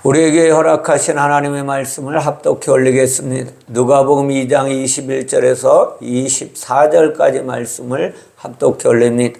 우리에게 허락하신 하나님의 말씀을 합독해 올리겠습니다. 누가복음 2장 21절에서 24절까지 말씀을 합독해 올립니다.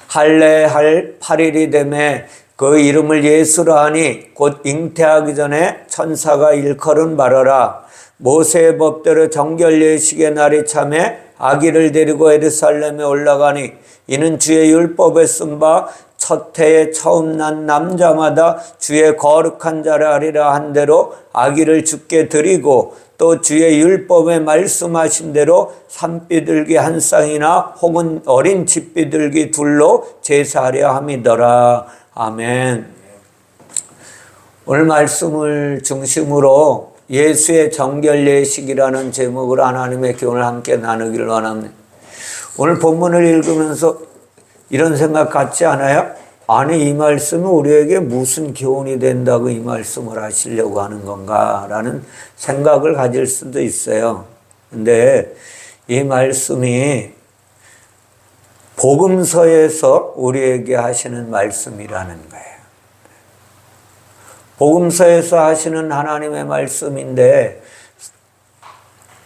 할례할 8일이 되매 그 이름을 예수라 하니 곧 잉태하기 전에 천사가 일컬은 바라라. 모세의 법대로 정결 예식의 날이 참에 아기를 데리고 예루살렘에 올라가니 이는 주의 율법에 쓴 바 첫 해에 처음 난 남자마다 주의 거룩한 자라 하리라 한 대로 아기를 주께 드리고 또 주의 율법에 말씀하신 대로 산비둘기 한 쌍이나 혹은 어린 집비둘기 둘로 제사하려 함이더라. 아멘. 오늘 말씀을 중심으로 예수의 정결 예식이라는 제목으로 하나님의 교훈을 함께 나누기를 원합니다. 오늘 본문을 읽으면서 이런 생각 같지 않아요? 아니, 이 말씀은 우리에게 무슨 교훈이 된다고 이 말씀을 하시려고 하는 건가? 라는 생각을 가질 수도 있어요. 근데 이 말씀이 복음서에서 우리에게 하시는 말씀이라는 거예요. 복음서에서 하시는 하나님의 말씀인데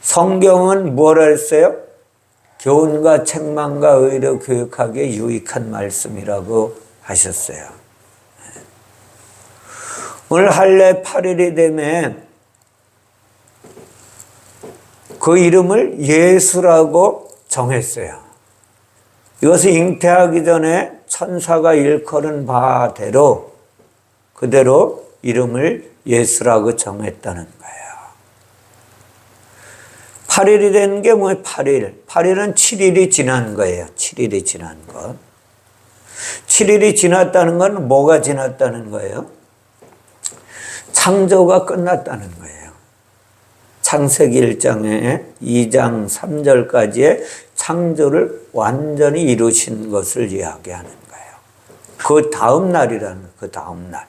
성경은 뭐라 했어요? 교훈과 책망과 의로 교육하기에 유익한 말씀이라고 하셨어요. 오늘 할례 8일이 되면 그 이름을 예수라고 정했어요. 이것은 잉태하기 전에 천사가 일컬은 바대로 그대로 이름을 예수라고 정했다는 거예요. 8일이 된 게 뭐예요? 8일. 8일은 7일이 지난 거예요. 7일이 지난 것. 7일이 지났다는 건 뭐가 지났다는 거예요? 창조가 끝났다는 거예요. 창세기 1장에 2장 3절까지의 창조를 완전히 이루신 것을 이야기하는 거예요. 그 다음 날이라는 거예요. 그 다음 날.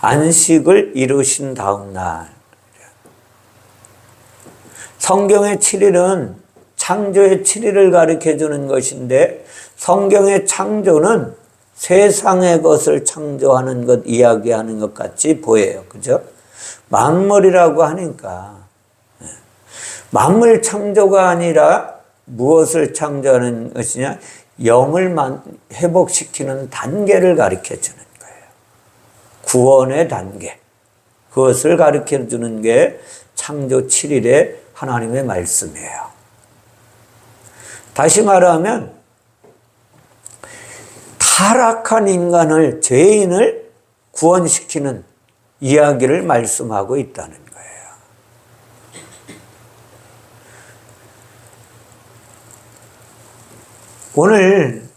안식을 이루신 다음 날. 성경의 7일은 창조의 7일을 가르쳐 주는 것인데 성경의 창조는 세상의 것을 창조하는 것, 이야기하는 것 같이 보여요. 그죠? 만물이라고 하니까. 만물 창조가 아니라 무엇을 창조하는 것이냐? 영을 회복시키는 단계를 가르쳐 주는 거예요. 구원의 단계. 그것을 가르쳐 주는 게 창조 7일의 하나님의 말씀이에요. 다시 말하면 타락한 인간을, 죄인을 구원시키는 이야기를 말씀하고 있다는 거예요. 오늘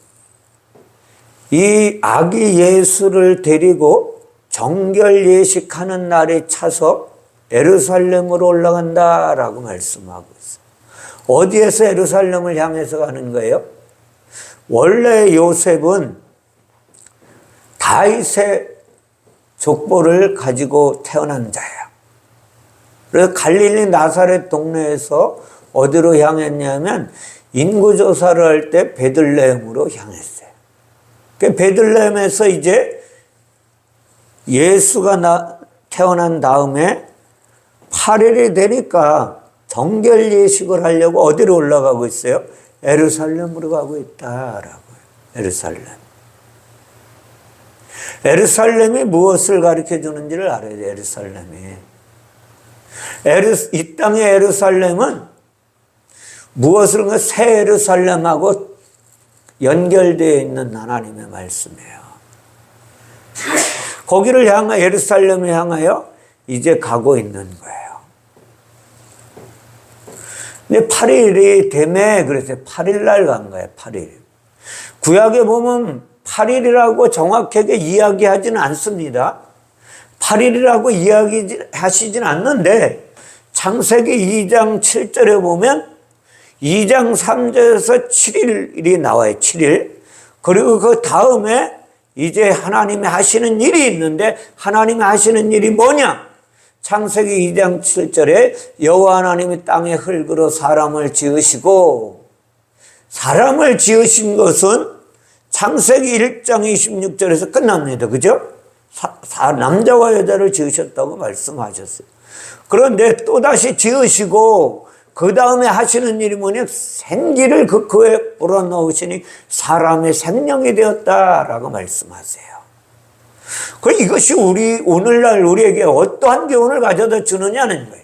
이 아기 예수를 데리고 정결 예식하는 날에 차서 예루살렘으로 올라간다라고 말씀하고 있어요. 어디에서 예루살렘을 향해서 가는 거예요? 원래 요셉은 다윗의 족보를 가지고 태어난 자예요. 그래서 갈릴리 나사렛 동네에서 어디로 향했냐면 인구조사를 할 때 베들레헴으로 향했어요. 베들레헴에서 이제 예수가 태어난 다음에 8일이 되니까 정결 예식을 하려고 어디로 올라가고 있어요? 예루살렘으로 가고 있다라고요. 예루살렘. 예루살렘이 무엇을 가르쳐 주는지를 알아야 돼요. 예루살렘이. 이 땅의 예루살렘은 무엇을 새 예루살렘하고 연결되어 있는 하나님의 말씀이에요. 거기를 향해 예루살렘을 향하여 이제 가고 있는 거예요. 근데 8일이 되매 그랬어요. 8일 날 간 거예요. 8일. 구약에 보면 8일이라고 정확하게 이야기하지는 않습니다. 8일이라고 이야기하시진 않는데 창세기 2장 7절에 보면 2장 3절에서 7일이 나와요. 7일. 그리고 그 다음에 이제 하나님이 하시는 일이 있는데 하나님이 하시는 일이 뭐냐? 창세기 2장 7절에 여호와 하나님이 땅의 흙으로 사람을 지으시고 사람을 지으신 것은 창세기 1장 26절에서 끝납니다. 그죠? 남자와 여자를 지으셨다고 말씀하셨어요. 그런데 또다시 지으시고 그 다음에 하시는 일이 뭐냐? 생기를 그 코에 불어넣으시니 사람의 생명이 되었다라고 말씀하세요. 이것이 오늘날 우리에게 어떠한 교훈을 가져다 주느냐는 거예요.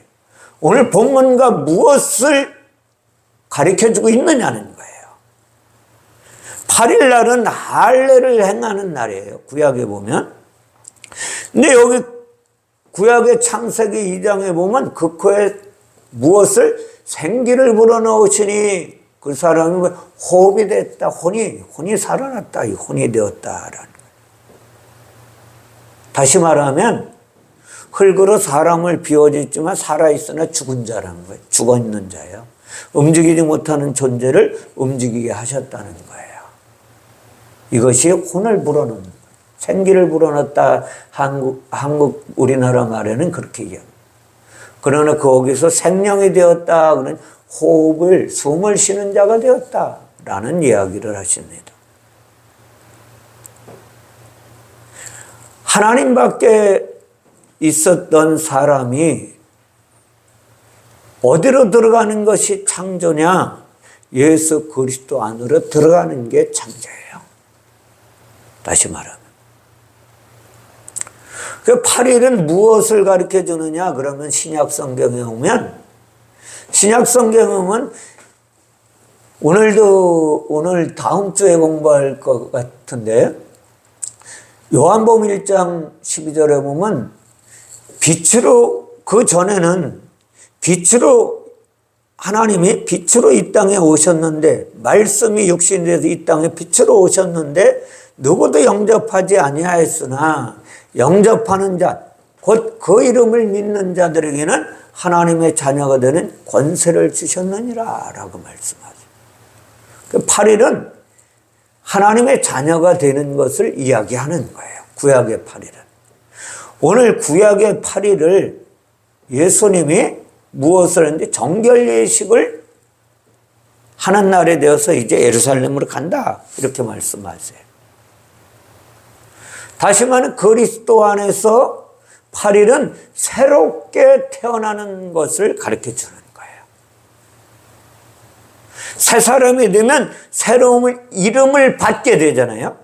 오늘 본문과 무엇을 가르쳐주고 있느냐는 거예요. 8일 날은 할례를 행하는 날이에요. 구약에 보면. 근데 여기 구약의 창세기 2장에 보면 그 코에 무엇을? 생기를 불어넣으시니 그 사람이 호흡이 됐다. 혼이 살아났다. 혼이 되었다라는 거예요. 다시 말하면 흙으로 사람을 비워졌지만 살아있으나 죽은 자라는 거예요. 죽어있는 자예요. 움직이지 못하는 존재를 움직이게 하셨다는 거예요. 이것이 혼을 불어넣는 거예요. 생기를 불어넣었다. 한국 우리나라 말에는 그렇게 얘기합니다. 그러나 거기서 생명이 되었다. 그러면 숨을 쉬는 자가 되었다라는 이야기를 하십니다. 하나님 밖에 있었던 사람이 어디로 들어가는 것이 창조냐? 예수 그리스도 안으로 들어가는 게 창조예요. 다시 말하면. 그 8일은 무엇을 가르쳐 주느냐? 그러면 신약 성경에 오면, 신약 성경에 오면 오늘 다음 주에 공부할 것 같은데, 요한복음 1장 12절에 보면 그 전에는 하나님이 빛으로 이 땅에 오셨는데, 말씀이 육신이 돼서 이 땅에 빛으로 오셨는데 누구도 영접하지 아니하였으나 영접하는 자, 곧 그 이름을 믿는 자들에게는 하나님의 자녀가 되는 권세를 주셨느니라 라고 말씀하죠. 그 8일은 하나님의 자녀가 되는 것을 이야기하는 거예요. 구약의 8일은. 오늘 구약의 8일을 예수님이 무엇을 했는데 정결 예식을 하는 날에 되어서 이제 예루살렘으로 간다. 이렇게 말씀하세요. 다시 말하면 그리스도 안에서 8일은 새롭게 태어나는 것을 가르쳐 주는 거예요. 새 사람이 되면 새로운 이름을 받게 되잖아요.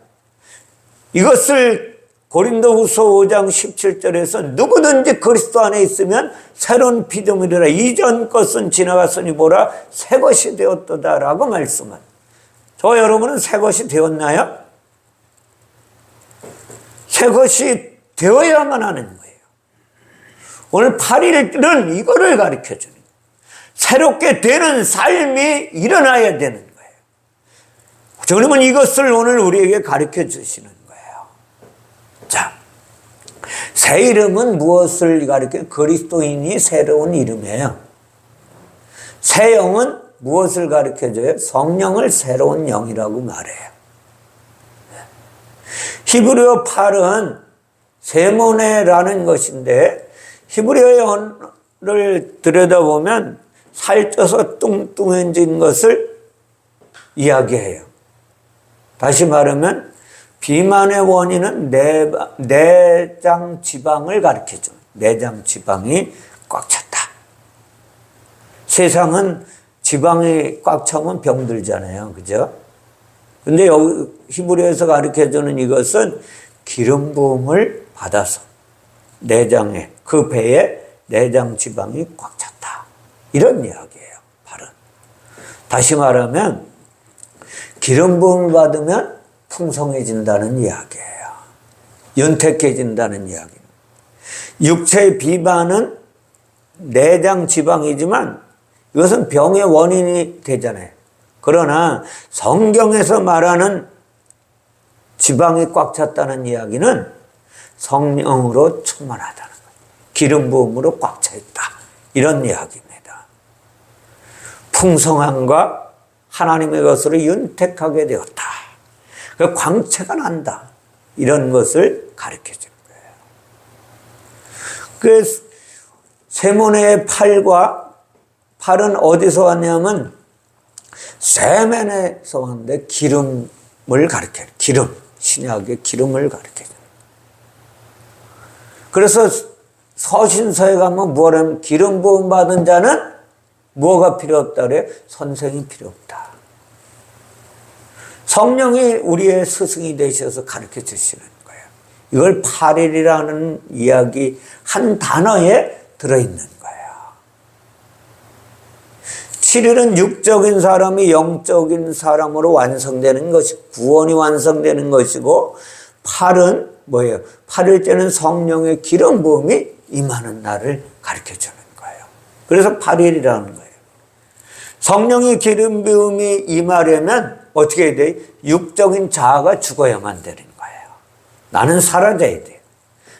이것을 고린도후서 5장 17절에서 누구든지 그리스도 안에 있으면 새로운 피조물이라 이전 것은 지나갔으니 보라 새 것이 되었도다라고 말씀한. 저 여러분은 새 것이 되었나요? 새 것이 되어야만 하는 거예요. 오늘 8일은 이거를 가르쳐주는 거예요. 새롭게 되는 삶이 일어나야 되는 거예요. 주님은 이것을 오늘 우리에게 가르쳐 주시는 거예요. 자, 새 이름은 무엇을 가르쳐요? 그리스도인이 새로운 이름이에요. 새 영은 무엇을 가르쳐줘요? 성령을 새로운 영이라고 말해요. 히브리어 8은 세모네라는 것인데 히브리어를 들여다보면 살쪄서 뚱뚱해진 것을 이야기해요. 다시 말하면 비만의 원인은 내장 지방을 가르쳐줘. 내장 지방이 꽉 찼다. 세상은 지방이 꽉 차면 병들잖아요. 그죠? 근데 여기 히브리어에서 가르쳐주는 이것은 기름 부음을 받아서 내장에, 그 배에 내장 지방이 꽉 찼다. 이런 이야기예요. 발은. 다시 말하면 기름 부음을 받으면 풍성해진다는 이야기예요. 윤택해진다는 이야기입니다. 육체의 비만은 내장 지방이지만 이것은 병의 원인이 되잖아요. 그러나 성경에서 말하는 지방이 꽉 찼다는 이야기는 성령으로 충만하다는 거예요. 기름 부음으로 꽉 차 있다. 이런 이야기입니다. 풍성함과 하나님의 것으로 윤택하게 되었다. 그 광채가 난다. 이런 것을 가르쳐 주는 거예요. 그 세모네의 팔은 어디서 왔냐면 세멘에서 왔는데 기름을 가르쳐요. 기름. 신약의 기름을 가르쳐요. 그래서 서신서에 가면 뭐라면 기름 부음 받은 자는 뭐가 필요 없다 그래? 선생이 필요 없다. 성령이 우리의 스승이 되셔서 가르쳐 주시는 거예요. 이걸 8일이라는 이야기 한 단어에 들어있는 거예요. 7일은 육적인 사람이 영적인 사람으로 완성되는 것이 구원이 완성되는 것이고 8은 뭐예요? 8일째는 성령의 기름 부음이 임하는 날을 가르쳐 주는 거예요. 그래서 8일이라는 거예요. 성령의 기름 부음이 임하려면 어떻게 해야 돼? 육적인 자아가 죽어야만 되는 거예요. 나는 사라져야 돼요.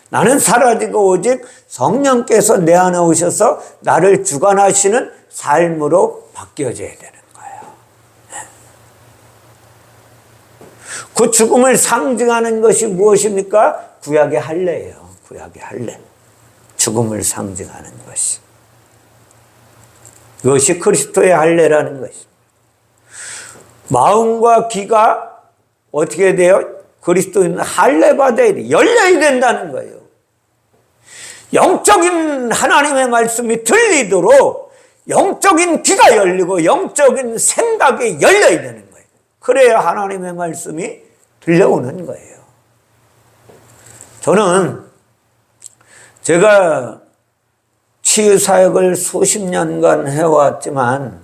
나는 사라지고 오직 성령께서 내 안에 오셔서 나를 주관하시는 삶으로 바뀌어져야 되는 거예요. 그 죽음을 상징하는 것이 무엇입니까? 구약의 할례예요. 구약의 할례. 죽음을 상징하는 것이. 이것이 그리스도의 할례라는 것입니다. 마음과 귀가 어떻게 돼요? 그리스도인 할례 받아야 돼. 열려야 된다는 거예요. 영적인 하나님의 말씀이 들리도록 영적인 귀가 열리고 영적인 생각이 열려야 되는 거예요. 그래야 하나님의 말씀이 들려오는 거예요. 저는 제가 치유사역을 수십 년간 해왔지만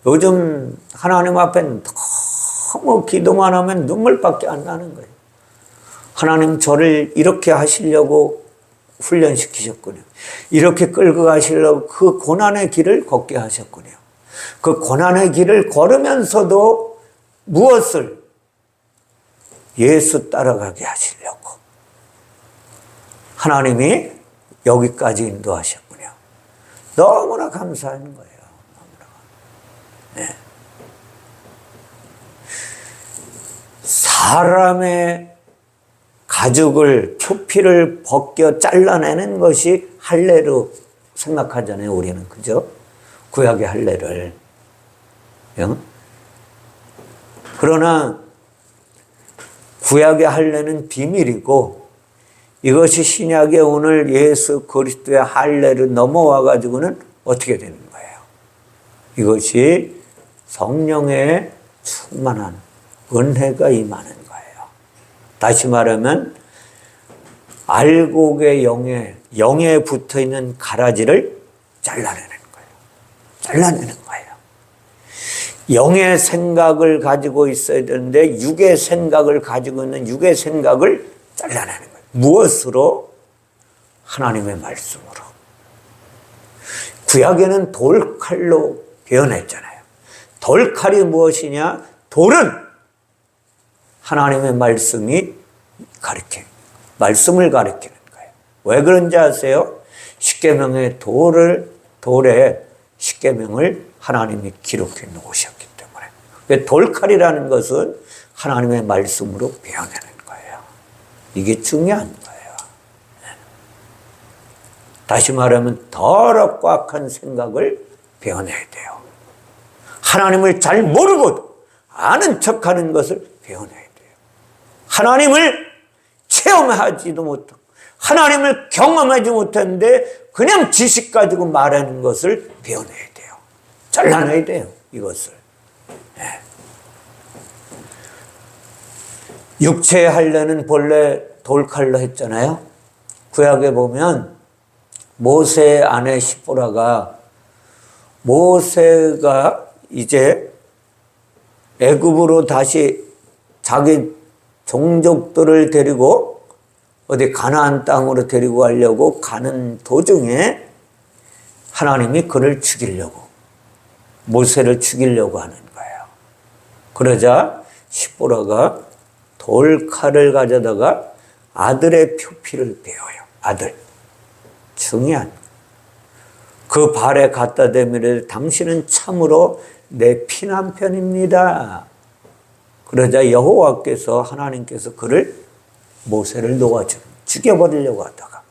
요즘 하나님 앞에 너무 기도만 하면 눈물밖에 안 나는 거예요. 하나님 저를 이렇게 하시려고 훈련시키셨군요. 이렇게 끌고 가시려고 그 고난의 길을 걷게 하셨군요. 그 고난의 길을 걸으면서도 무엇을? 예수 따라가게 하시려고 하나님이 여기까지 인도하셨군요. 너무나 감사한 거예요. 네. 사람의 가죽을 표피를 벗겨 잘라내는 것이 할례로 생각하잖아요. 우리는 그죠? 구약의 할례를. 그러나 구약의 할례는 비밀이고 이것이 신약의 오늘 예수 그리스도의 할례로 넘어와 가지고는 어떻게 되는 거예요? 이것이 성령의 충만한 은혜가 임하는 거예요. 다시 말하면 알곡의 영에 붙어있는 가라지를 잘라내는 거예요. 잘라내는 거예요. 영의 생각을 가지고 있어야 되는데 육의 생각을 가지고 있는 육의 생각을 잘라내는 거예요. 무엇으로? 하나님의 말씀으로. 구약에는 돌칼로 표현했잖아요. 돌칼이 무엇이냐? 돌은 하나님의 말씀이 말씀을 가리키는 거예요. 왜 그런지 아세요? 십계명의 돌에 십계명을 하나님이 기록해 놓으셨기 때문에. 돌칼이라는 것은 하나님의 말씀으로 표현하는 거예요. 이게 중요한 거예요. 다시 말하면 더럽고 악한 생각을 배워내야 돼요. 하나님을 잘 모르고 아는 척하는 것을 배워내야 돼요. 하나님을 체험하지도 못하고 하나님을 경험하지 못했는데 그냥 지식 가지고 말하는 것을 배워내야 돼요. 잘라내야 돼요. 이것을. 육체의 할례는 본래 돌칼로 했잖아요. 구약에 보면 모세의 아내 시보라가 모세가 이제 애굽으로 다시 자기 종족들을 데리고 어디 가나안 땅으로 데리고 가려고 가는 도중에 하나님이 그를 죽이려고 모세를 죽이려고 하는 거예요. 그러자 시보라가 돌칼을 가져다가 아들의 표피를 베어요. 아들. 중요한. 그 발에 갖다 대미를 당신은 참으로 내 피난편입니다. 그러자 여호와께서 하나님께서 그를 모세를 놓아주고 죽여버리려고 하다가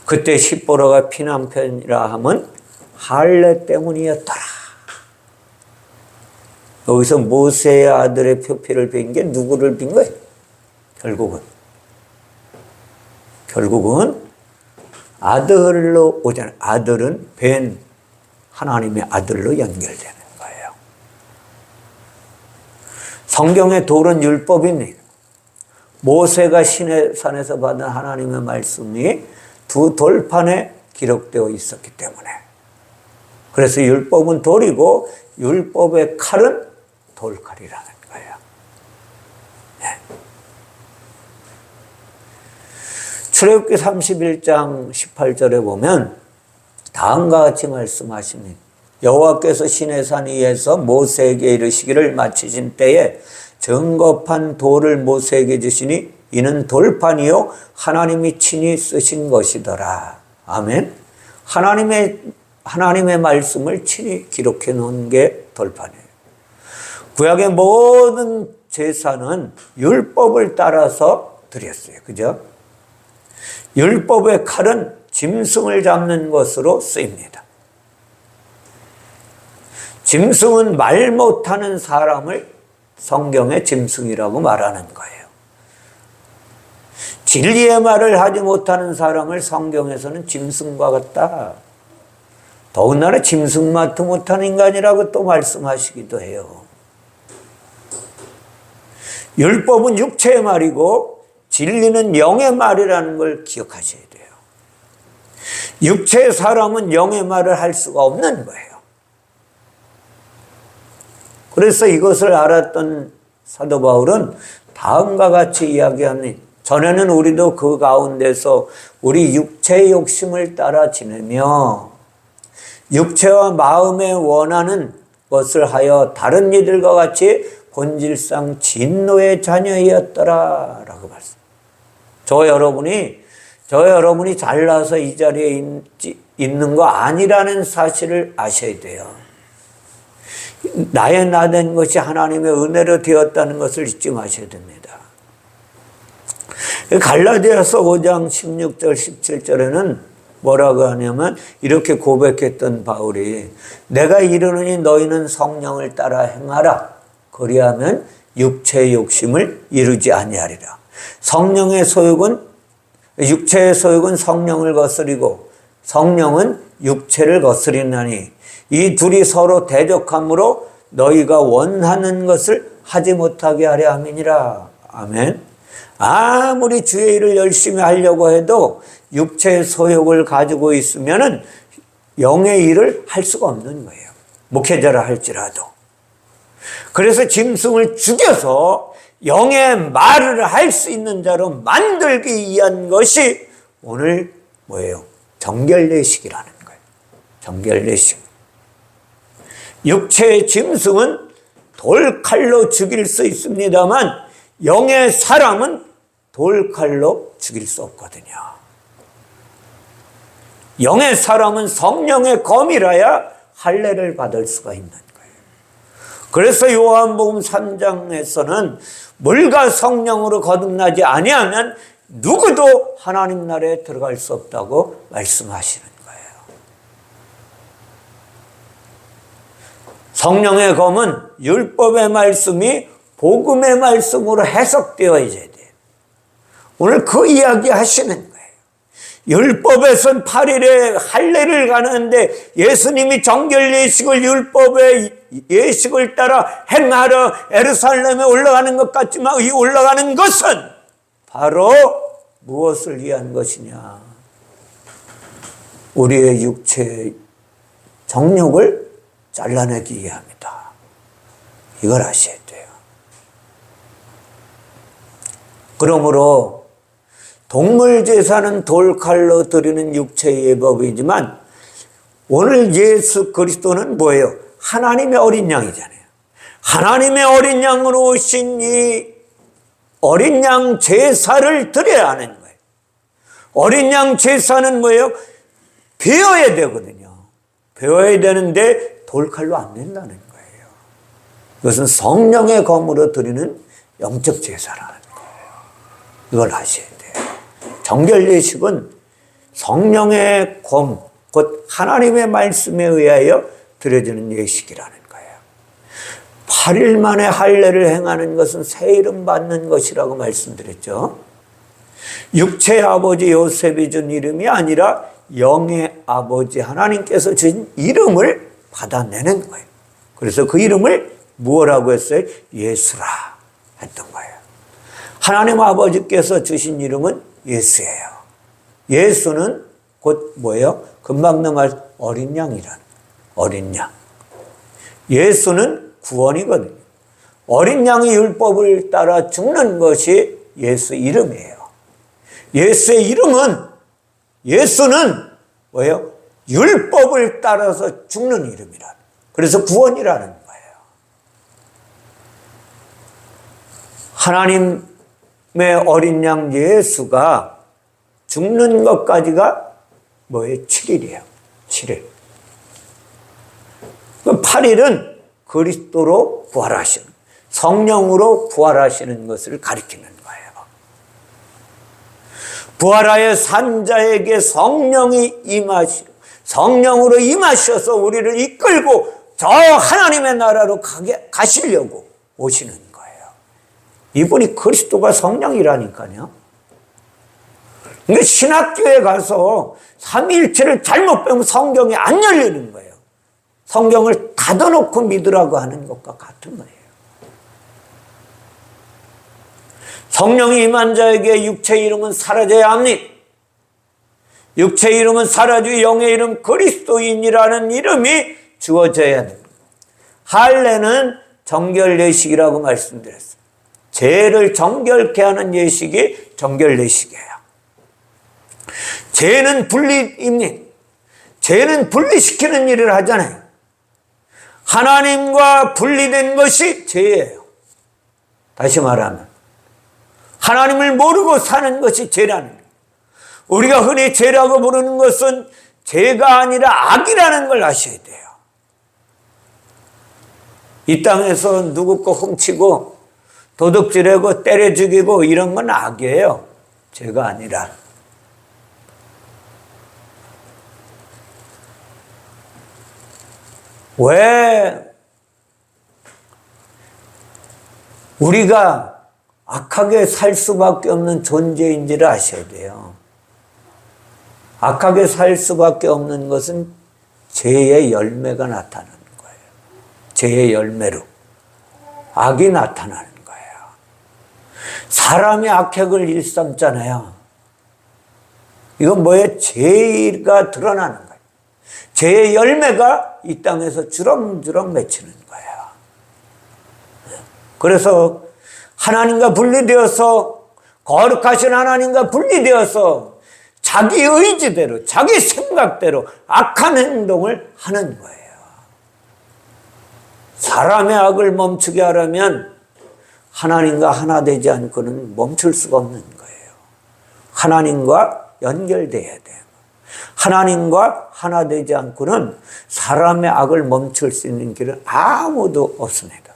그때 시보라가 피난편이라 하면 할례 때문이었더라. 여기서 모세의 아들의 표피를 빈 게 누구를 빈 거예요? 결국은 아들로 오잖아요. 아들은 뵌 하나님의 아들로 연결되는 거예요. 성경의 돌은 율법입니다. 모세가 시내산에서 받은 하나님의 말씀이 두 돌판에 기록되어 있었기 때문에, 그래서 율법은 돌이고 율법의 칼은 돌칼이라는 거예요. 네. 출애굽기 31장 18절에 보면 다음과 같이 말씀하십니다. 여호와께서 시내산 위에서 모세에게 이르시기를 마치신 때에 정겁한 돌을 모세에게 주시니 이는 돌판이요 하나님이 친히 쓰신 것이더라. 아멘. 하나님의 말씀을 친히 기록해 놓은 게 돌판이에요. 구약의 모든 제사는 율법을 따라서 드렸어요. 그죠? 율법의 칼은 짐승을 잡는 것으로 쓰입니다. 짐승은 말 못하는 사람을 성경에 짐승이라고 말하는 거예요. 진리의 말을 하지 못하는 사람을 성경에서는 짐승과 같다. 더군다나 짐승 마트 못한 인간이라고 또 말씀하시기도 해요. 율법은 육체의 말이고 진리는 영의 말이라는 걸 기억하셔야 돼요. 육체의 사람은 영의 말을 할 수가 없는 거예요. 그래서 이것을 알았던 사도 바울은 다음과 같이 이야기합니다. 전에는 우리도 그 가운데서 우리 육체의 욕심을 따라 지내며 육체와 마음에 원하는 것을 하여 다른 이들과 같이 본질상 진노의 자녀이었더라 라고 말씀. 저 여러분이 잘나서 이 자리에 있는 거 아니라는 사실을 아셔야 돼요. 나의 나된 것이 하나님의 은혜로 되었다는 것을 잊지 마셔야 됩니다. 갈라디아서 5장 16절 17절에는 뭐라고 하냐면 이렇게 고백했던 바울이 내가 이르노니 너희는 성령을 따라 행하라. 그리하면 육체의 욕심을 이루지 아니하리라. 육체의 소욕은 성령을 거스리고 성령은 육체를 거스리나니 이 둘이 서로 대적함으로 너희가 원하는 것을 하지 못하게 하려 함이니라. 아멘. 아무리 주의 일을 열심히 하려고 해도 육체의 소욕을 가지고 있으면은 영의 일을 할 수가 없는 거예요. 목회자라 할지라도. 그래서 짐승을 죽여서 영의 말을 할 수 있는 자로 만들기 위한 것이 오늘 뭐예요? 정결례식이라는 거예요. 정결례식. 육체의 짐승은 돌칼로 죽일 수 있습니다만 영의 사람은 돌칼로 죽일 수 없거든요. 영의 사람은 성령의 검이라야 할례를 받을 수가 있는 거예요. 그래서 요한복음 3장에서는 물과 성령으로 거듭나지 아니하면 누구도 하나님 나라에 들어갈 수 없다고 말씀하시는 거예요. 성령의 검은 율법의 말씀이 복음의 말씀으로 해석되어야 돼요. 오늘 그 이야기 하시는 거예요. 율법에선 8일에 할례를 가는데 예수님이 정결예식을 율법의 예식을 따라 행하러 예루살렘에 올라가는 것 같지만 이 올라가는 것은 바로 무엇을 위한 것이냐? 우리의 육체의 정욕을 잘라내기 위함이다. 이걸 아셔야 돼요. 그러므로 동물 제사는 돌칼로 드리는 육체의 예법이지만 오늘 예수 그리스도는 뭐예요? 하나님의 어린 양이잖아요. 하나님의 어린 양으로 오신 이 어린 양 제사를 드려야 하는 거예요. 어린 양 제사는 뭐예요? 배워야 되거든요. 배워야 되는데 돌칼로 안 된다는 거예요. 이것은 성령의 검으로 드리는 영적 제사라는 거예요. 이걸 아셔야 돼요. 정결예식은 성령의 검, 곧 하나님의 말씀에 의하여 드려지는 예식이라는 거예요. 8일 만에 할례를 행하는 것은 새 이름 받는 것이라고 말씀드렸죠. 육체의 아버지 요셉이 준 이름이 아니라 영의 아버지 하나님께서 주신 이름을 받아내는 거예요. 그래서 그 이름을 무엇라고 했어요? 예수라 했던 거예요. 하나님 아버지께서 주신 이름은 예수예요. 예수는 곧 뭐예요? 금방 넘어갈 어린 양이란, 어린 양. 예수는 구원이거든요. 어린 양이 율법을 따라 죽는 것이 예수 이름이에요. 예수의 이름은, 예수는 뭐예요? 율법을 따라서 죽는 이름이라. 그래서 구원이라는 거예요. 하나님의 어린 양 예수가 죽는 것까지가 뭐예요? 7일이에요. 7일. 그 8일은 그리스도로 부활하시는, 성령으로 부활하시는 것을 가리키는 거예요. 부활하여 산 자에게 성령이 임하시고, 성령으로 임하셔서 우리를 이끌고 저 하나님의 나라로 가시려고 오시는 거예요. 이분이 그리스도가 성령이라니까요. 근데 신학교에 가서 삼위일체를 잘못 배우면 성경이 안 열리는 거예요. 성경을 닫아놓고 믿으라고 하는 것과 같은 거예요. 성령이 임한 자에게 육체의 이름은 사라져야 합니다. 육체의 이름은 사라지고 영의 이름 그리스도인이라는 이름이 주어져야 됩니다. 할례는 정결 예식이라고 말씀드렸어요. 죄를 정결케 하는 예식이 정결 예식이에요. 죄는 분리입니다. 죄는 분리시키는 일을 하잖아요. 하나님과 분리된 것이 죄예요. 다시 말하면 하나님을 모르고 사는 것이 죄라는 거예요. 우리가 흔히 죄라고 부르는 것은 죄가 아니라 악이라는 걸 아셔야 돼요. 이 땅에서 누구 거 훔치고 도둑질하고 때려 죽이고 이런 건 악이에요. 죄가 아니라. 왜 우리가 악하게 살 수밖에 없는 존재인지를 아셔야 돼요. 악하게 살 수밖에 없는 것은 죄의 열매가 나타나는 거예요. 죄의 열매로 악이 나타나는 거예요. 사람이 악행을 일삼잖아요. 이건 뭐예요? 죄가 드러나는 거예요. 죄의 열매가 이 땅에서 주렁주렁 맺히는 거예요. 그래서 하나님과 분리되어서, 거룩하신 하나님과 분리되어서 자기 의지대로, 자기 생각대로 악한 행동을 하는 거예요. 사람의 악을 멈추게 하려면 하나님과 하나 되지 않고는 멈출 수가 없는 거예요. 하나님과 연결돼야 돼요. 하나님과 하나 되지 않고는 사람의 악을 멈출 수 있는 길은 아무도 없습니다.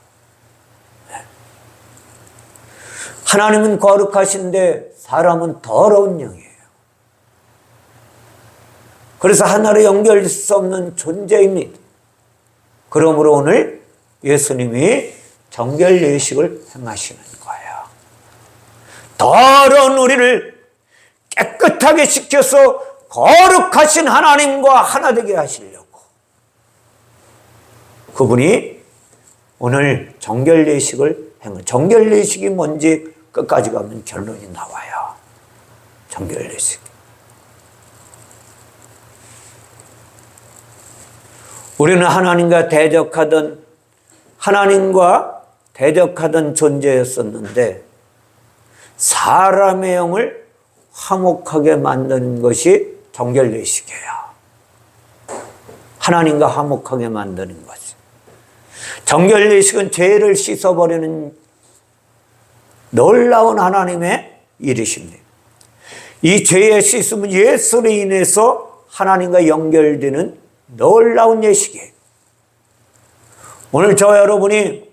하나님은 거룩하신데 사람은 더러운 영이에요. 그래서 하나로 연결될 수 없는 존재입니다. 그러므로 오늘 예수님이 정결 예식을 행하시는 거예요. 더러운 우리를 깨끗하게 시켜서 거룩하신 하나님과 하나 되게 하시려고 그분이 오늘 정결 예식을 행한. 정결 예식이 뭔지 끝까지 가면 결론이 나와요. 정결 예식. 우리는 하나님과 대적하던 존재였었는데 사람의 영을 화목하게 만드는 것이 정결 예식이에요. 하나님과 화목하게 만드는 것이. 정결 예식은 죄를 씻어버리는 놀라운 하나님의 일이십니다. 이 죄의 씻음은 예수로 인해서 하나님과 연결되는 놀라운 예식이에요. 오늘 저 여러분이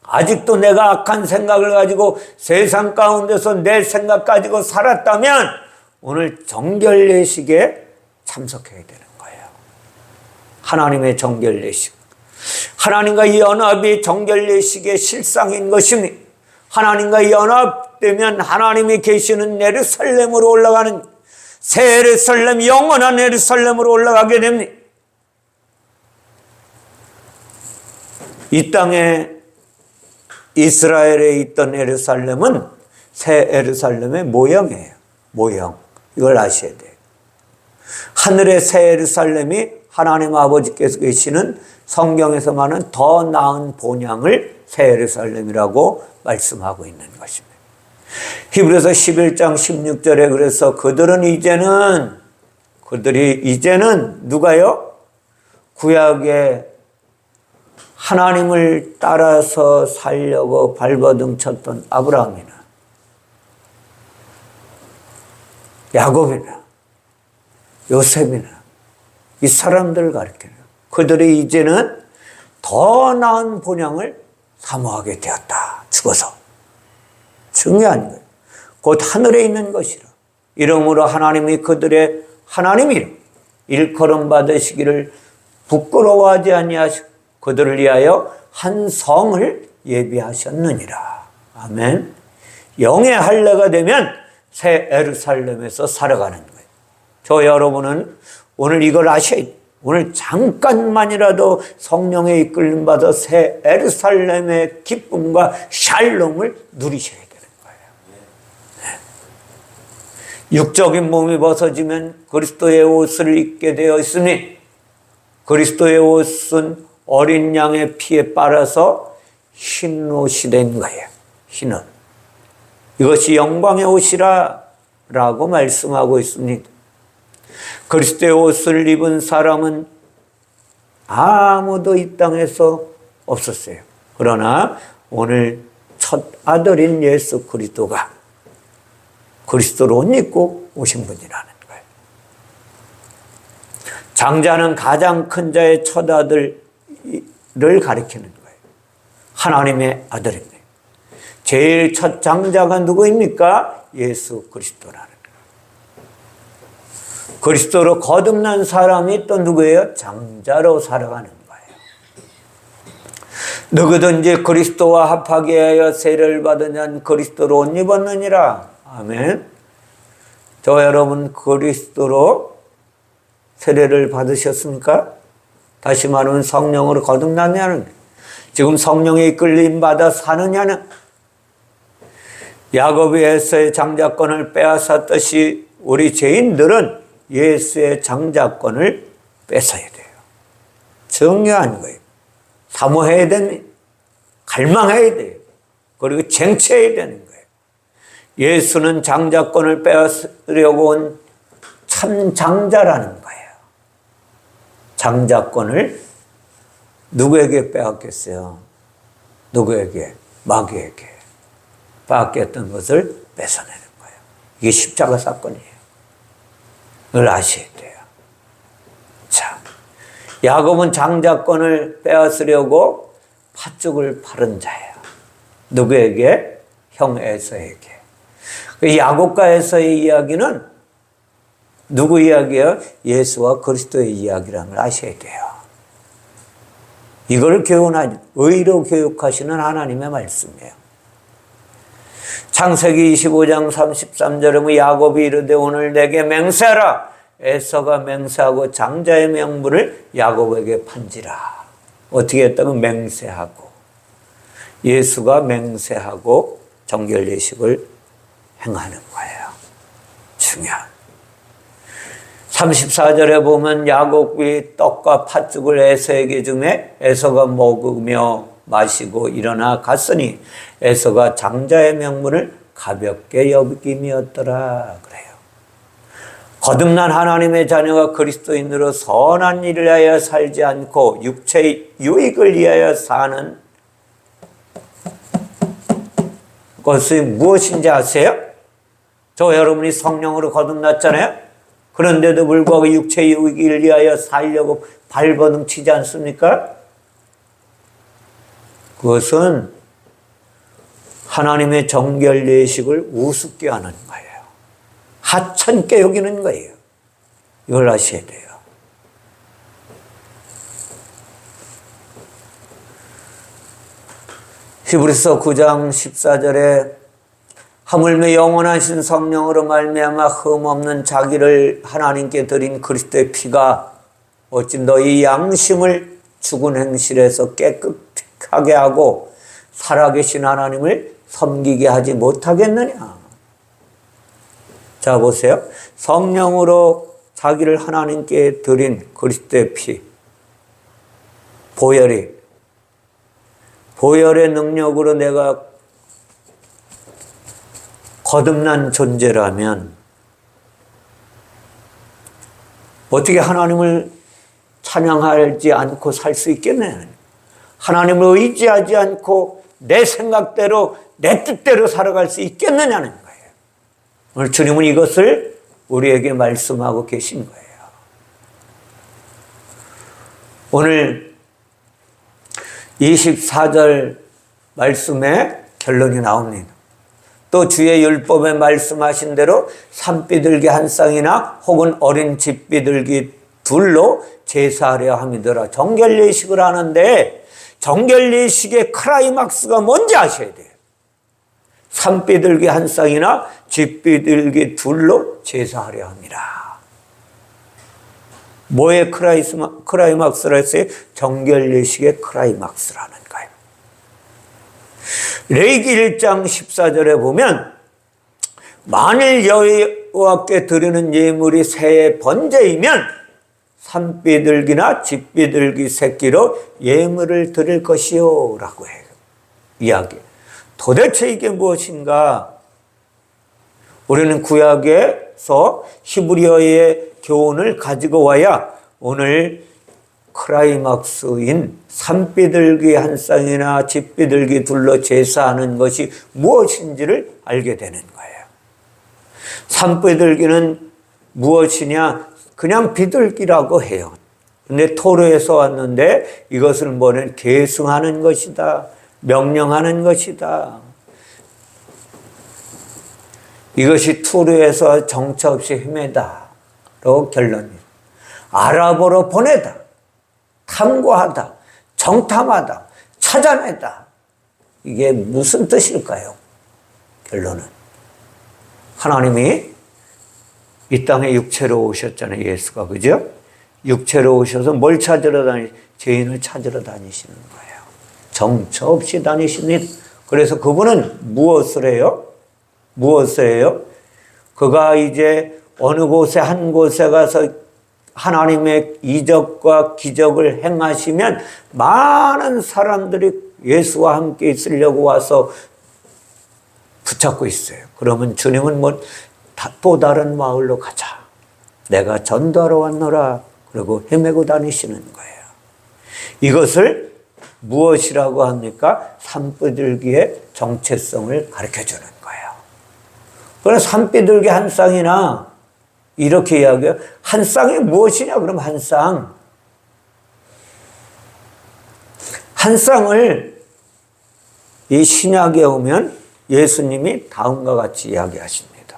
아직도 내가 악한 생각을 가지고 세상 가운데서 내 생각 가지고 살았다면 오늘 정결 예식에 참석해야 되는 거예요. 하나님의 정결 예식. 하나님과 이 연합이 정결 예식의 실상인 것입니다. 하나님과 연합되면 하나님이 계시는 예루살렘으로 올라가는 새 예루살렘, 영원한 예루살렘으로 올라가게 됩니다. 이 땅에 이스라엘에 있던 예루살렘은 새 예루살렘의 모형이에요. 모형. 이걸 아셔야 돼요. 하늘의 새 예루살렘이 하나님 아버지께서 계시는 성경에서 말하는 더 나은 본향을 새 예루살렘이라고 말씀하고 있는 것입니다. 히브리서 11장 16절에 그래서 그들이 이제는 누가요? 구약의 하나님을 따라서 살려고 발버둥 쳤던 아브라함이나 야곱이나 요셉이나 이 사람들을 가리켜요. 그들이 이제는 더 나은 본향을 사모하게 되었다. 죽어서. 중요한 거예요. 곧 하늘에 있는 것이라. 이러므로 하나님이 그들의 하나님이라 일컬음 받으시기를 부끄러워하지 아니하시고 그들을 위하여 한 성을 예비하셨느니라. 아멘. 영의 할례가 되면 새 예루살렘에서 살아가는 거예요. 저 여러분은 오늘 이걸 아셔야 돼요. 오늘 잠깐만이라도 성령의 이끌림 받아 새 예루살렘의 기쁨과 샬롬을 누리셔야 되는 거예요. 네. 육적인 몸이 벗어지면 그리스도의 옷을 입게 되어 있으니 그리스도의 옷은 어린 양의 피에 빨아서 흰 옷이 된 거예요. 흰 옷. 이것이 영광의 옷이라 라고 말씀하고 있습니다. 그리스도의 옷을 입은 사람은 아무도 이 땅에서 없었어요. 그러나 오늘 첫 아들인 예수 그리스도가 그리스도로 옷 입고 오신 분이라는 거예요. 장자는 가장 큰 자의 첫 아들을 가리키는 거예요. 하나님의 아들입니다. 제일 첫 장자가 누구입니까? 예수 그리스도라는 거예요. 그리스도로 거듭난 사람이 또 누구예요? 장자로 살아가는 거예요. 누구든지 그리스도와 합하게 하여 세례를 받으면 그리스도로 옷 입었느니라. 아멘. 저 여러분 그리스도로 세례를 받으셨습니까? 다시 말하면 성령으로 거듭났냐는, 지금 성령의 이끌림 받아 사느냐는, 야곱이 에서의 장자권을 빼앗았듯이 우리 죄인들은 예수의 장자권을 뺏어야 돼요. 중요한 거예요. 사모해야 됩니다. 갈망해야 돼요. 그리고 쟁취해야 되는 거예요. 예수는 장자권을 빼앗으려고 온 참 장자라는 거예요. 장자권을 누구에게 빼앗겼어요? 누구에게? 마귀에게. 빼앗겼던 것을 뺏어내는 거예요. 이게 십자가 사건이에요. 그걸 아셔야 돼요. 자, 야곱은 장자권을 빼앗으려고 팥죽을 바른 자예요. 누구에게? 형 에서에게. 야곱과 에서의 이야기는 누구 이야기예요? 예수와 그리스도의 이야기라는 걸 아셔야 돼요. 이걸 의로 교육하시는 하나님의 말씀이에요. 창세기 25장 33절에 야곱이 이르되 오늘 내게 맹세하라. 에서가 맹세하고 장자의 명분을 야곱에게 판지라. 어떻게 했다면 맹세하고, 예수가 맹세하고 정결예식을 행하는 거예요. 중요한. 34절에 보면 야곱이 떡과 팥죽을 에서에게 주매 에서가 먹으며 마시고 일어나 갔으니 에서가 장자의 명분을 가볍게 여김이었더라 그래요. 거듭난 하나님의 자녀가 그리스도인으로 선한 일을 위하여 살지 않고 육체의 유익을 위하여 사는 것이 무엇인지 아세요? 저 여러분이 성령으로 거듭났잖아요. 그런데도 불구하고 육체의 유익을 위하여 살려고 발버둥 치지 않습니까? 그것은 하나님의 정결 예식을 우습게 하는 거예요. 하찮게 여기는 거예요. 이걸 아셔야 돼요. 히브리서 9장 14절에 하물며 영원하신 성령으로 말미암아 흠없는 자기를 하나님께 드린 그리스도의 피가 어찌 너희 양심을 죽은 행실에서 깨끗하게 하고 살아계신 하나님을 섬기게 하지 못하겠느냐. 자 보세요. 성령으로 자기를 하나님께 드린 그리스도의 피, 보혈의 능력으로 내가 거듭난 존재라면 어떻게 하나님을 찬양하지 않고 살 수 있겠네. 하나님을 의지하지 않고 내 생각대로 내 뜻대로 살아갈 수 있겠느냐는 거예요. 오늘 주님은 이것을 우리에게 말씀하고 계신 거예요. 오늘 24절 말씀에 결론이 나옵니다. 또 주의 율법에 말씀하신 대로 산비둘기 한 쌍이나 혹은 어린 집비둘기 둘로 제사하려 함이더라. 정결예식을 하는데 정결예식의 크라이막스가 뭔지 아셔야 돼요. 산비둘기 한 쌍이나 집비둘기 둘로 제사하려 합니다. 뭐의 크라이막스라 했어요? 정결예식의 크라이막스라는 거예요. 레위기 1장 14절에 보면 만일 여호와께 드리는 예물이 새의 번제이면 산비둘기나 집비둘기 새끼로 예물을 드릴 것이요 라고 해요. 이야기. 도대체 이게 무엇인가? 우리는 구약에서 히브리어의 교훈을 가지고 와야 오늘 크라이막스인 산비둘기 한 쌍이나 집비둘기 둘로 제사하는 것이 무엇인지를 알게 되는 거예요. 산비둘기는 무엇이냐? 그냥 비둘기라고 해요. 근데 토르에서 왔는데 이것을 뭐는 계승하는 것이다. 명령하는 것이다. 이것이 투르에서 정처 없이 헤매다로 결론이에요. 아랍어로 보내다. 탐구하다, 정탐하다, 찾아내다. 이게 무슨 뜻일까요? 결론은 하나님이 이 땅에 육체로 오셨잖아요. 예수가. 그죠? 육체로 오셔서 뭘 찾으러 죄인을 찾으러 다니시는 거예요. 정처 없이 다니십니다. 그래서 그분은 무엇을 해요? 그가 이제 어느 곳에 한 곳에 가서 하나님의 이적과 기적을 행하시면 많은 사람들이 예수와 함께 있으려고 와서 붙잡고 있어요. 그러면 주님은 또 다른 마을로 가자. 내가 전도하러 왔노라. 그리고 헤매고 다니시는 거예요. 이것을 무엇이라고 합니까? 산비둘기의 정체성을 가르쳐주는 거예요. 그래서 산비둘기 한 쌍이나 이렇게 이야기해요. 한 쌍이 무엇이냐? 그럼 한 쌍. 한 쌍을 이 신약에 오면 예수님이 다음과 같이 이야기하십니다.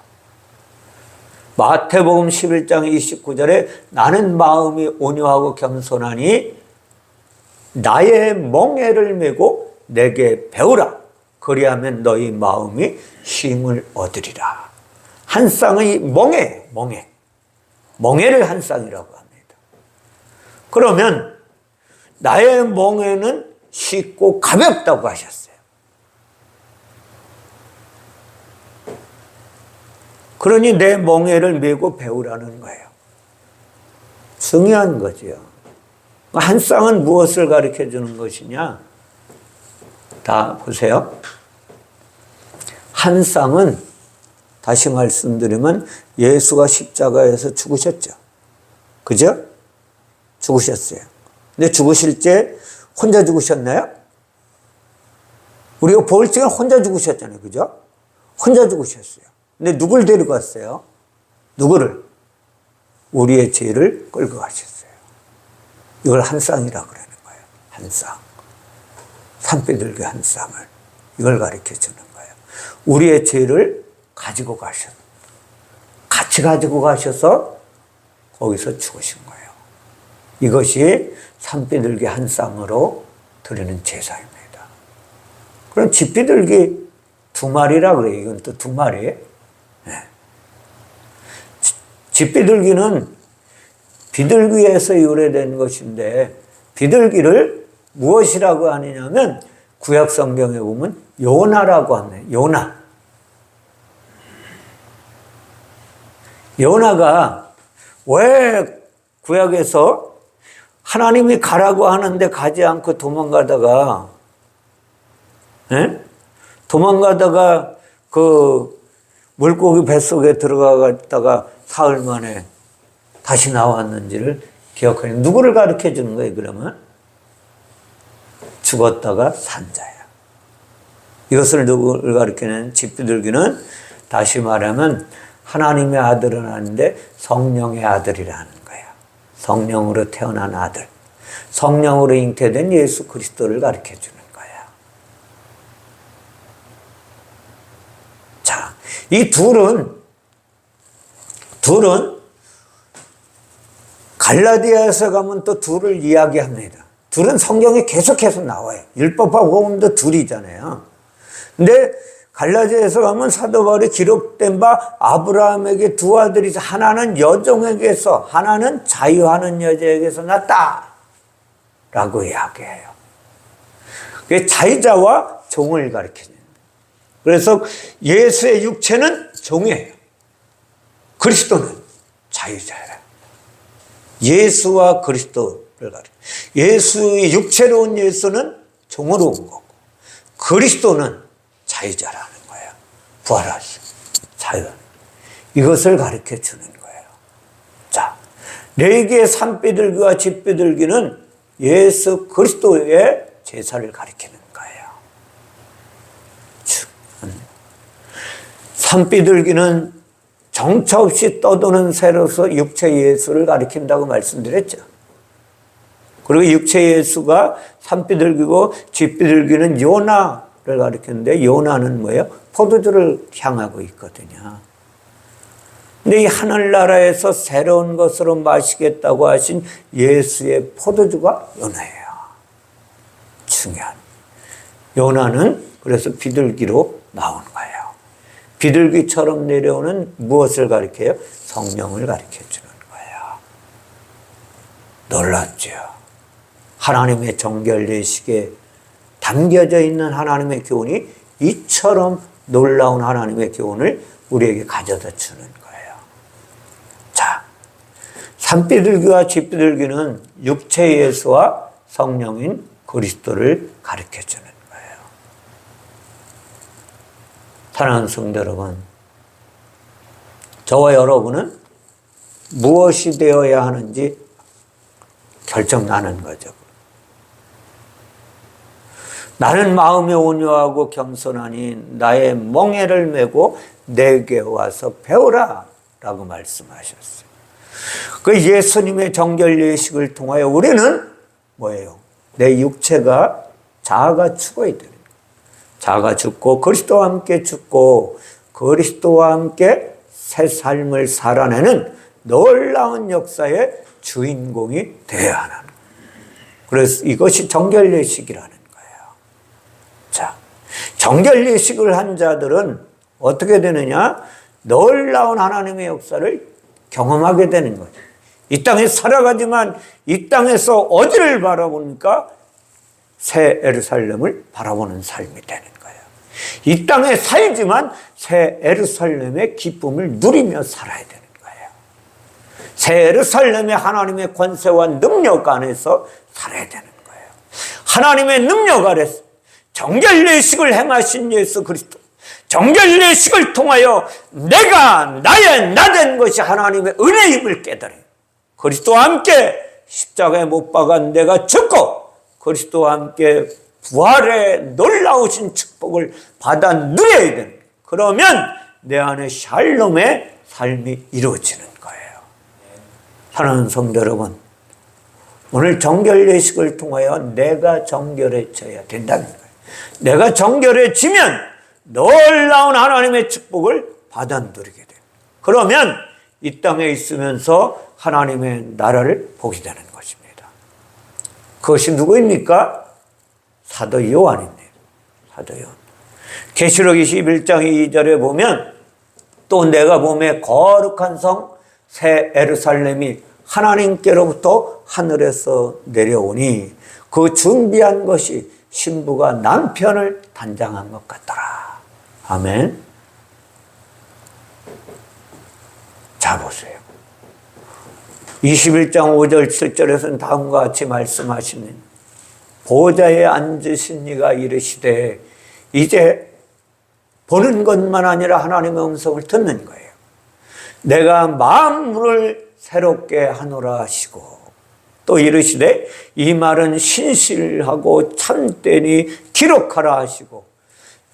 마태복음 11장 29절에 나는 마음이 온유하고 겸손하니 나의 멍에를 메고 내게 배우라. 그리하면 너희 마음이 쉼을 얻으리라. 한 쌍의 멍에를 한 쌍이라고 합니다. 그러면 나의 멍에는 쉽고 가볍다고 하셨어요. 그러니 내 멍에를 메고 배우라는 거예요. 중요한 거죠. 한 쌍은 무엇을 가르쳐 주는 것이냐? 다 보세요. 한 쌍은 다시 말씀드리면 예수가 십자가에서 죽으셨죠. 그죠? 죽으셨어요. 근데 죽으실 때 혼자 죽으셨나요? 우리가 볼 적엔 혼자 죽으셨잖아요. 그죠? 혼자 죽으셨어요. 근데 누굴 데리고 갔어요? 누구를? 우리의 죄를 끌고 가셨어요. 이걸 한 쌍이라고 그러는 거예요. 한 쌍. 산비둘기 한 쌍을. 이걸 가르쳐 주는 거예요. 우리의 죄를 가지고 같이 가지고 가셔서 거기서 죽으신 거예요. 이것이 산비둘기 한 쌍으로 드리는 제사입니다. 그럼 집 비둘기 2마리라 그래요. 이건 또 2마리. 네. 집 비둘기는 비둘기에서 유래된 것인데, 비둘기를 무엇이라고 하느냐면 구약 성경에 보면 요나라고 하네. 요나가 왜 구약에서 하나님이 가라고 하는데 가지 않고 도망가다가 그 물고기 뱃속에 들어가다가 사흘 만에 다시 나왔는지를 기억하니 누구를 가르쳐 주는 거예요? 그러면 죽었다가 산 자야. 이것을 누구를 가르치는 집비둘기는 다시 말하면 하나님의 아들은 아닌데 성령의 아들이라는 거야. 성령으로 태어난 아들, 성령으로 잉태된 예수 그리스도를 가르쳐 주는 거야. 자, 이 둘은 갈라디아에서 가면 또 둘을 이야기합니다. 둘은 성경에 계속해서 나와요. 율법하고 복음도 둘이잖아요. 근데 갈라디아에서 가면 사도 바울이 기록된 바 아브라함에게 2 아들이 있어. 하나는 여종에게서, 하나는 자유하는 여자에게서 났다 라고 이야기해요. 그게 자유자와 종을 가르치는. 그래서 예수의 육체는 종이에요. 그리스도는 자유자예요. 예수와 그리스도를 가르쳐. 예수의 육체로 온 예수는 종으로 온 거고, 그리스도는 자유자라는 거예요. 부활하신 자유. 이것을 가르쳐 주는 거예요. 자, 레위기의 산비둘기와 집비둘기는 예수 그리스도의 제사를 가리키는 거예요. 산비둘기는 정처 없이 떠도는 새로서 육체 예수를 가리킨다고 말씀드렸죠. 그리고 육체 예수가 산비둘기고 집비둘기는 요나를 가리키는데, 요나는 뭐예요? 포도주를 향하고 있거든요. 근데 이 하늘나라에서 새로운 것으로 마시겠다고 하신 예수의 포도주가 요나예요. 중요한. 요나는 그래서 비둘기로 나온 거예요. 비둘기처럼 내려오는 무엇을 가리켜요? 성령을 가리켜 주는 거예요. 놀랍죠. 하나님의 정결례식에 담겨져 있는 하나님의 교훈이 이처럼 놀라운 하나님의 교훈을 우리에게 가져다 주는 거예요. 자, 산비둘기와 집비둘기는 육체 예수와 성령인 그리스도를 가르쳐 주는 거예요. 사랑하는 성도 여러분, 저와 여러분은 무엇이 되어야 하는지 결정나는 거죠. 나는 마음이 온유하고 겸손하니 나의 멍에를 메고 내게 와서 배우라 라고 말씀하셨어요. 그 예수님의 정결예식을 통하여 우리는 뭐예요? 내 육체가 자아가 죽어야 되는 거예요. 자아가 죽고 그리스도와 함께 죽고 그리스도와 함께 새 삶을 살아내는 놀라운 역사의 주인공이 되어야 하는 거예요. 그래서 이것이 정결예식이라는 거예요. 자, 정결예식을 한 자들은 어떻게 되느냐? 놀라운 하나님의 역사를 경험하게 되는 거죠. 이 땅에 살아가지만 이 땅에서 어디를 바라보니까 새 예루살렘을 바라보는 삶이 되는 거예요. 이 땅에 살지만 새 예루살렘의 기쁨을 누리며 살아야 되는 거예요. 새 예루살렘의 하나님의 권세와 능력 안에서 살아야 되는 거예요. 하나님의 능력 아래서 정결례식을 행하신 예수 그리스도, 정결례식을 통하여 내가 나의 나된 것이 하나님의 은혜임을 깨달아요. 그리스도와 함께 십자가에 못 박은 내가 죽고 그리스도와 함께 부활의 놀라우신 축복을 받아 누려야 되는 거예요. 그러면 내 안에 샬롬의 삶이 이루어지는 거예요. 사랑하는 성도 여러분, 오늘 정결례식을 통하여 내가 정결해져야 된다는 거예요. 내가 정결해지면 놀라운 하나님의 축복을 받아 누리게 돼요. 그러면 이 땅에 있으면서 하나님의 나라를 보게 되는 것입니다. 그것이 누구입니까? 사도 요한입니다. 하도요. 계시록 21장 2절에 보면 또 내가 보매 거룩한 성 새 예루살렘이 하나님께로부터 하늘에서 내려오니 그 준비한 것이 신부가 남편을 단장한 것 같더라. 아멘. 자 보세요. 21장 5절 7절에서는 다음과 같이 말씀하시는 보좌에 앉으신 이가 이르시되 이제 보는 것만 아니라 하나님의 음성을 듣는 거예요. 내가 만물을 새롭게 하노라 하시고 또 이르시되 이 말은 신실하고 참되니 기록하라 하시고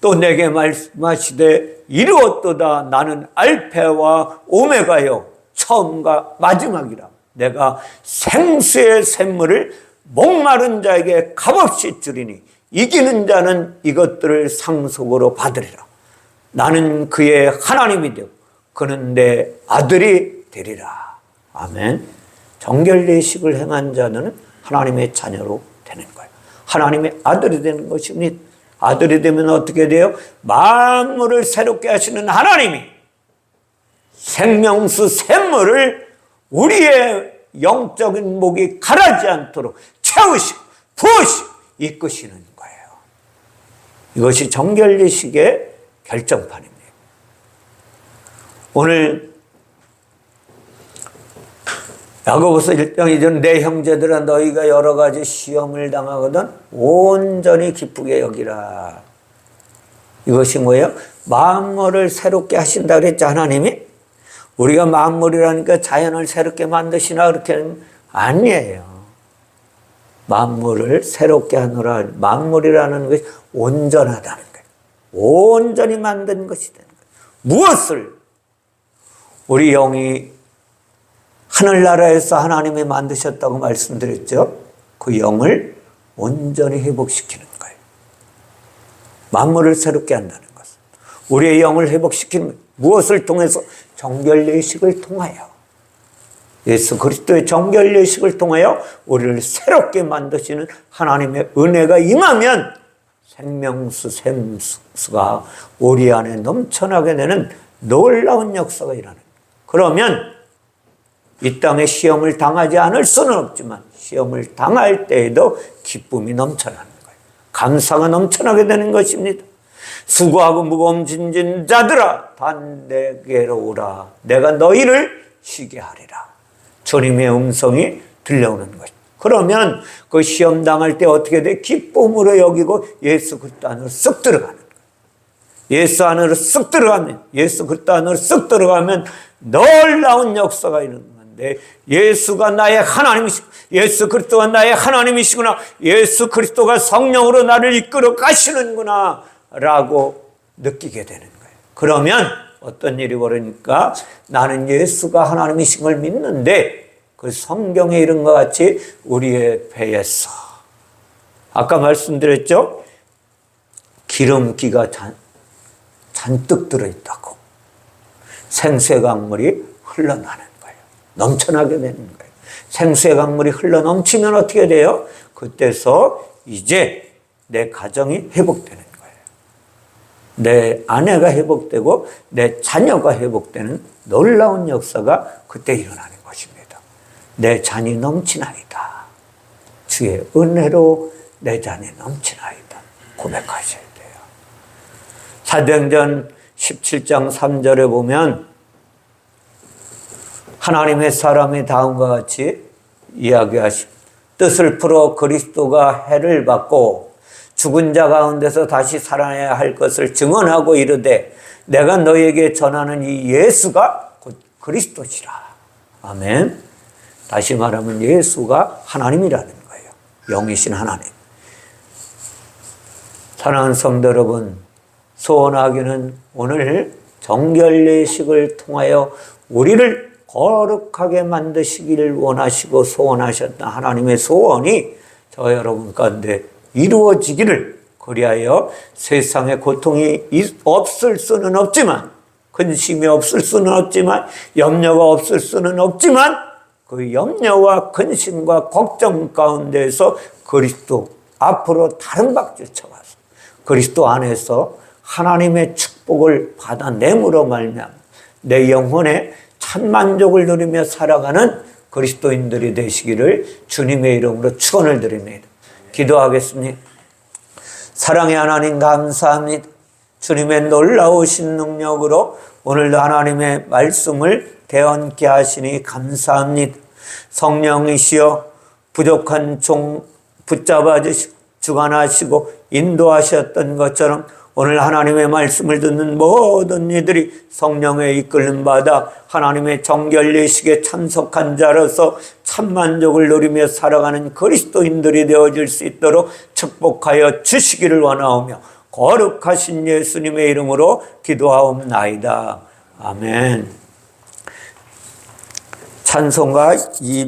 또 내게 말씀하시되 이루었도다 나는 알파와 오메가요 처음과 마지막이라 내가 생수의 샘물을 목마른 자에게 값없이 주리니 이기는 자는 이것들을 상속으로 받으리라. 나는 그의 하나님이 되고 그는 내 아들이 되리라. 아멘. 정결례식을 행한 자는 하나님의 자녀로 되는 거예요. 하나님의 아들이 되는 것입니다. 아들이 되면 어떻게 돼요? 만물을 새롭게 하시는 하나님이 생명수 샘물을 우리의 영적인 목이 가라지 않도록 채우시고 부으시고 이끄시는 거예요. 이것이 정결례식의 결정판입니다. 오늘 야고보서 1장 2절 내 형제들아 너희가 여러 가지 시험을 당하거든 온전히 기쁘게 여기라. 이것이 뭐예요? 만물을 새롭게 하신다 그랬죠. 하나님이 우리가 만물이라니까 자연을 새롭게 만드시나 그렇게는 아니에요. 만물을 새롭게 하노라. 만물이라는 것이 온전하다는 거예요. 온전히 만든 것이 되는 거예요. 무엇을 우리 영이 하늘나라에서 하나님이 만드셨다고 말씀드렸죠. 그 영을 온전히 회복시키는 거예요. 만물을 새롭게 한다는 것은 우리의 영을 회복시키는 거예요. 무엇을 통해서? 정결례식을 통하여 예수 그리스도의 정결례식을 통하여 우리를 새롭게 만드시는 하나님의 은혜가 임하면 생명수 샘수가 우리 안에 넘쳐나게 되는 놀라운 역사가 일어나는 거예요. 그러면 이 땅에 시험을 당하지 않을 수는 없지만 시험을 당할 때에도 기쁨이 넘쳐나는 거예요. 감사가 넘쳐나게 되는 것입니다. 수고하고 무거움 짐진 자들아 다 내게로 오라. 내가 너희를 쉬게 하리라. 주님의 음성이 들려오는 것입니다. 그러면 그 시험 당할 때 어떻게 돼? 기쁨으로 여기고 예수 그리스도 안으로 쓱 들어가는 거예요. 예수 안으로 쓱 들어가면 예수 그리스도 안으로 쓱 들어가면 놀라운 역사가 일어나는 건데 예수가 나의 하나님이시고 예수 그리스도가 나의 하나님이시구나. 예수 그리스도가 성령으로 나를 이끌어 가시는구나 라고 느끼게 되는 거예요. 그러면 어떤 일이 벌어지니까 나는 예수가 하나님이신 걸 믿는데 그 성경에 이런 것 같이 우리의 배에서 아까 말씀드렸죠? 기름기가 잔뜩 들어있다고 생수의 강물이 흘러나는 거예요. 넘쳐나게 되는 거예요. 생수의 강물이 흘러넘치면 어떻게 돼요? 그때서 이제 내 가정이 회복되는 거예요. 내 아내가 회복되고 내 자녀가 회복되는 놀라운 역사가 그때 일어나는 것입니다. 내 잔이 넘치나이다. 주의 은혜로 내 잔이 넘치나이다. 고백하셔야 돼요. 사도행전 17장 3절에 보면 하나님의 사람이 다음과 같이 이야기하십니다. 뜻을 풀어 그리스도가 해를 받고 죽은 자 가운데서 다시 살아나야 할 것을 증언하고 이르되 내가 너에게 전하는 이 예수가 곧 그리스도시라. 아멘. 다시 말하면 예수가 하나님이라는 거예요. 영이신 하나님. 사랑하는 성도 여러분, 소원하기는 오늘 정결례식을 통하여 우리를 거룩하게 만드시기를 원하시고 소원하셨던 하나님의 소원이 저 여러분 가운데 이루어지기를, 그리하여 세상에 고통이 없을 수는 없지만, 근심이 없을 수는 없지만, 염려가 없을 수는 없지만 그 염려와 근심과 걱정 가운데에서 그리스도 앞으로 다른 박질 쳐가서 그리스도 안에서 하나님의 축복을 받아냄으로 말미암아 내 영혼에 참만족을 누리며 살아가는 그리스도인들이 되시기를 주님의 이름으로 축원을 드립니다. 기도하겠습니다. 사랑의 하나님 감사합니다. 주님의 놀라우신 능력으로 오늘도 하나님의 말씀을 대언케 하시니 감사합니다. 성령이시여 부족한 종 붙잡아 주시고 주관하시고 인도하셨던 것처럼 오늘 하나님의 말씀을 듣는 모든 이들이 성령의 이끌림 받아 하나님의 정결 예식에 참석한 자로서 참만족을 누리며 살아가는 그리스도인들이 되어질 수 있도록 축복하여 주시기를 원하오며 거룩하신 예수님의 이름으로 기도하옵나이다. 아멘. 찬송가 200